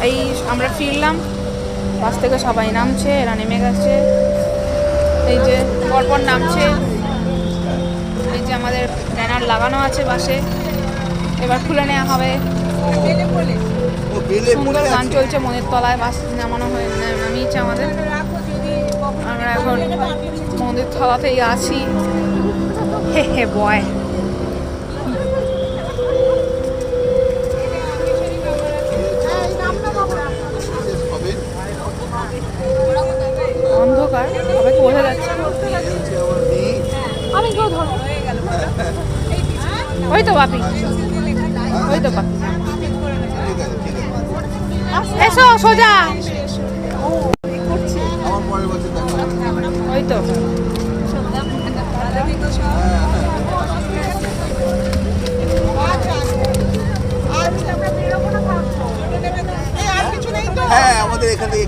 এই আমরা ফিরলাম, বাস থেকে সবাই নামছে, এরা নেমে গেছে, এই যে পরপর নামছে। এই যে আমাদের ব্যানার লাগানো আছে বাসে, এবার খুলে নেওয়া হবে। সুন্দর গান চলছে মনের তলায়, বাস নামানো হয়ে নামিয়েছে আমাদের। আমরা এখন মন্দির তলাতেই আছি। হে হে বয়, অন্ধকার সবাইকে বোঝা যাচ্ছে। আমি কেউ ধর, ওই তো বাপি, ওই তো বাপি, এসো সোজা, ওই তো। হ্যাঁ আমাদের এখান থেকে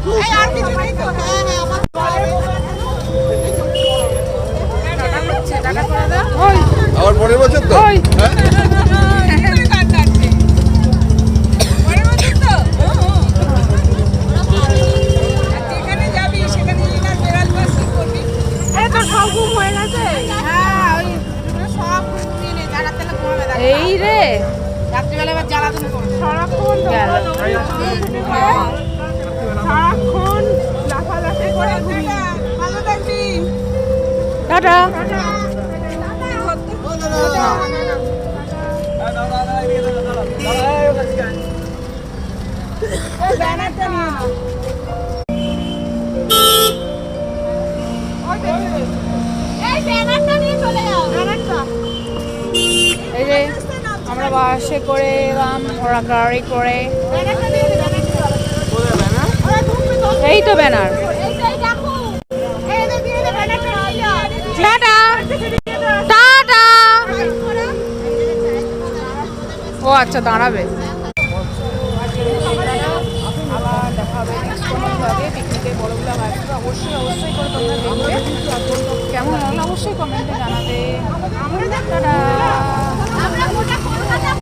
আবার পরের বছর তো এই রে রাত্রিবেলা এবার জ্বালাতন করো সারাক্ষণ লাফালাফি করে ভালো থাকবি। টাটা। এই যে আমরা বাসে করে এলাম, ওরা গাড়ি করে। এই তো ব্যানার। Tata tata. ও আচ্ছা, দাঁড়াবে। আবার দেখা হবে নেক্সট কোনো ব্লগে। পিকনিকের বড়গুলো ভাবছো অবশ্যই অবশ্যই করে তোমরা দেখবে। কেমন লাগলো অবশ্যই কমেন্টে জানাবে। টাটা।